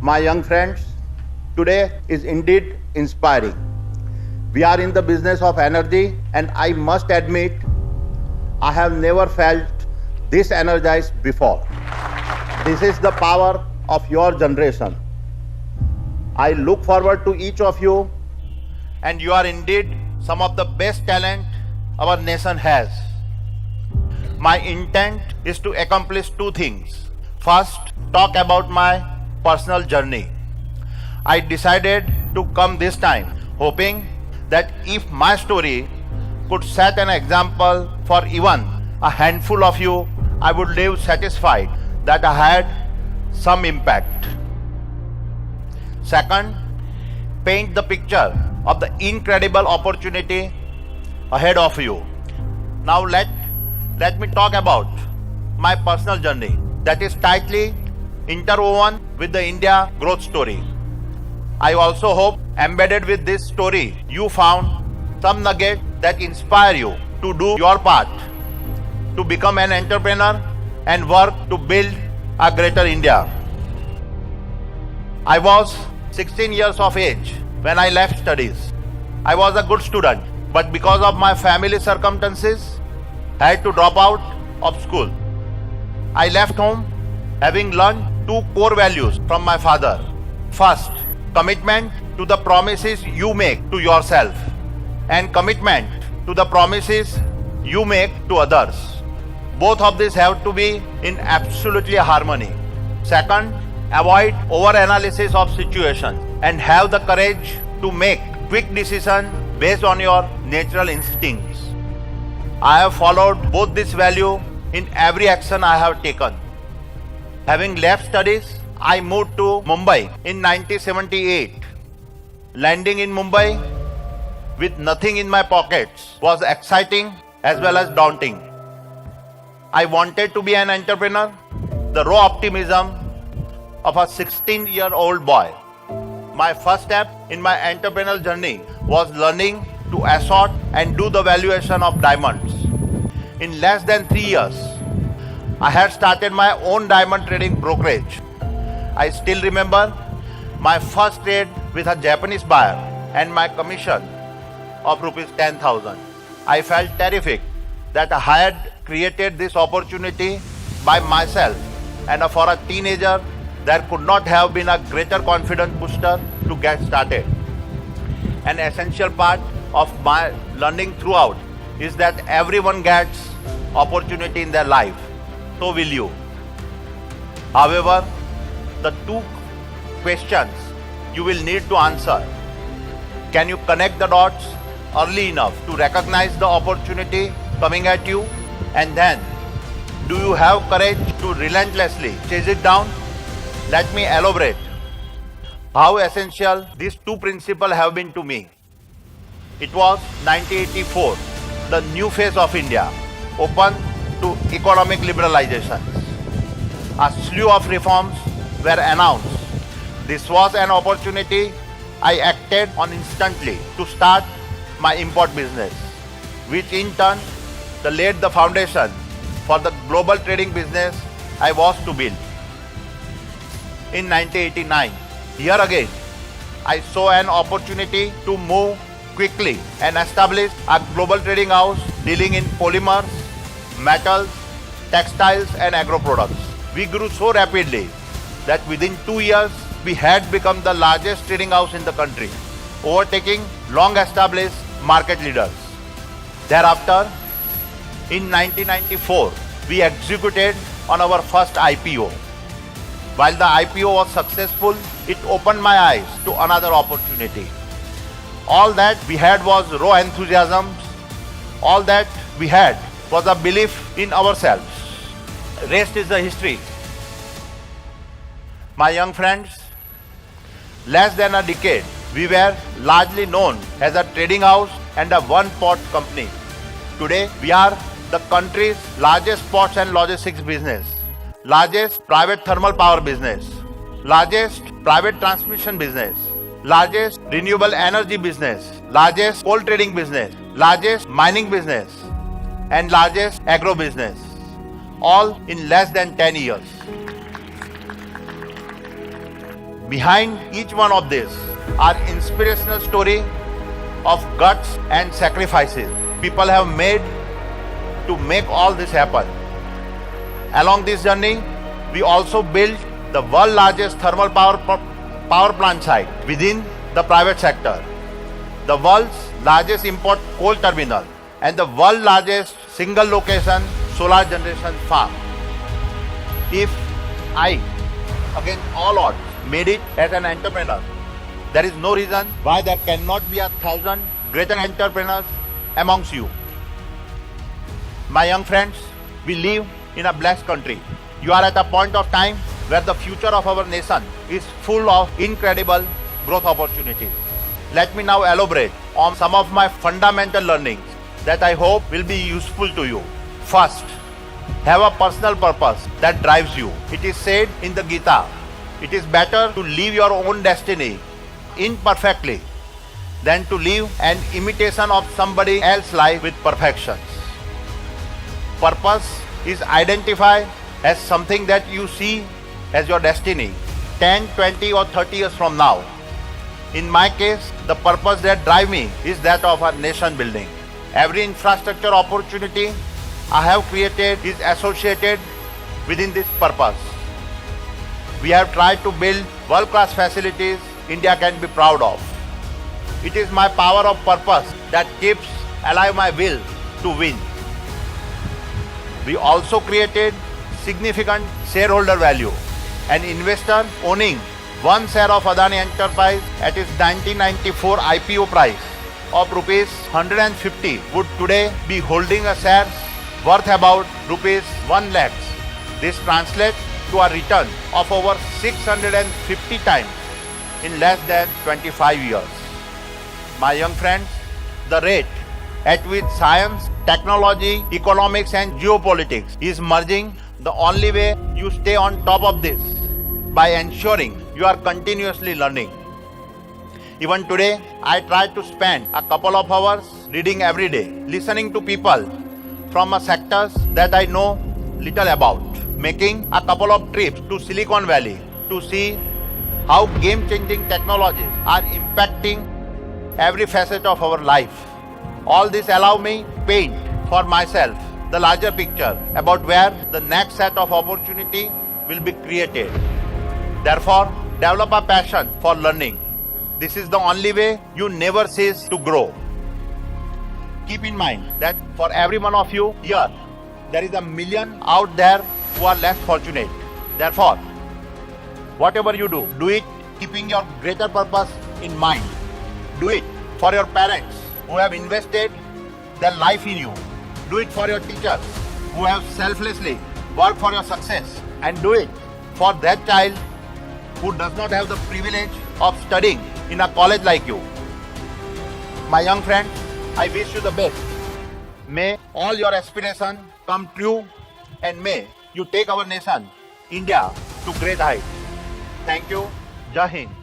My young friends, today is indeed inspiring. We are in the business of energy, and I must admit, I have never felt this energized before. This is the power of your generation. I look forward to each of you, and you are indeed some of the best talent our nation has. My intent is to accomplish two things. First, talk about my personal journey. I decided to come this time, hoping that if my story could set an example for even a handful of you, I would live satisfied that I had some impact. Second, paint the picture of the incredible opportunity ahead of you. Now let me talk about my personal journey that is tightly interwoven with the India growth story. I also hope embedded with this story you found some nugget that inspire you to do your part, to become an entrepreneur and work to build a greater India. I was 16 years of age when I left studies. I was a good student, but because of my family circumstances, I had to drop out of school. I left home having learned two core values from my father. First, commitment to the promises you make to yourself, and commitment to the promises you make to others. Both of these have to be in absolutely harmony. Second, avoid over-analysis of situations and have the courage to make quick decisions based on your natural instincts. I have followed both this value in every action I have taken. Having left studies, I moved to Mumbai in 1978. Landing in Mumbai with nothing in my pockets was exciting as well as daunting. I wanted to be an entrepreneur, the raw optimism of a 16-year-old boy. My first step in my entrepreneurial journey was learning to assort and do the valuation of diamonds. In less than 3 years, I had started my own diamond trading brokerage. I still remember my first trade with a Japanese buyer and my commission of rupees 10,000. I felt terrific that I had created this opportunity by myself, and for a teenager, there could not have been a greater confidence booster to get started. An essential part of my learning throughout is that everyone gets opportunity in their life. So will you. However, the two questions you will need to answer. Can you connect the dots early enough to recognize the opportunity coming at you? And then, do you have courage to relentlessly chase it down? Let me elaborate how essential these two principles have been to me. It was 1984, the new phase of India, open to economic liberalization. A slew of reforms were announced. This was an opportunity I acted on instantly to start my import business, which in turn laid the foundation for the global trading business I was to build. In 1989, here again, I saw an opportunity to move quickly and establish a global trading house dealing in polymers, metals, textiles and agro products. We grew so rapidly that within 2 years, we had become the largest trading house in the country, overtaking long-established market leaders. Thereafter, in 1994, we executed on our first IPO. While the IPO was successful, it opened my eyes to another opportunity. All that we had was raw enthusiasm. All that we had was a belief in ourselves. Rest is the history. My young friends, less than a decade, we were largely known as a trading house and a one-pot company. Today, we are the country's largest ports and logistics business, largest private thermal power business, largest private transmission business, largest renewable energy business, largest coal trading business, largest mining business, and largest agro business, all in less than 10 years. Behind each one of these are inspirational story of guts and sacrifices people have made to make all this happen. Along this journey, we also built the world's largest thermal power plant site within the private sector, the world's largest import coal terminal, and the world's largest single location solar generation farm. If I, against all odds, made it as an entrepreneur, there is no reason why there cannot be 1,000 greater entrepreneurs amongst you. My young friends, we live in a blessed country. You are at a point of time where the future of our nation is full of incredible growth opportunities. Let me now elaborate on some of my fundamental learnings that I hope will be useful to you. First, have a personal purpose that drives you. It is said in the Gita, it is better to live your own destiny imperfectly than to live an imitation of somebody else's life with perfections. Purpose is identified as something that you see as your destiny 10, 20 or 30 years from now. In my case, the purpose that drives me is that of our nation building. Every infrastructure opportunity I have created is associated within this purpose. We have tried to build world-class facilities India can be proud of. It is my power of purpose that keeps alive my will to win. We also created significant shareholder value. An investor owning one share of Adani Enterprise at its 1994 IPO price of rupees 150 would today be holding a share worth about rupees 1 lakh. This translates to a return of over 650 times in less than 25 years. My young friends, the rate at which science, technology, economics and geopolitics is merging, the only way you stay on top of this by ensuring you are continuously learning. Even today, I try to spend a couple of hours reading every day, listening to people from sectors that I know little about, making a couple of trips to Silicon Valley to see how game-changing technologies are impacting every facet of our life. All this allow me to paint for myself the larger picture about where the next set of opportunity will be created. Therefore, develop a passion for learning. This is the only way you never cease to grow. Keep in mind that for every one of you here, there is a million out there who are less fortunate. Therefore, whatever you do, do it keeping your greater purpose in mind. Do it for your parents who have invested their life in you. Do it for your teachers who have selflessly worked for your success. And do it for that child who does not have the privilege of studying in a college like you. My young friends, I wish you the best. May all your aspirations come true and may you take our nation, India, to great heights. Thank you. Jai Hind.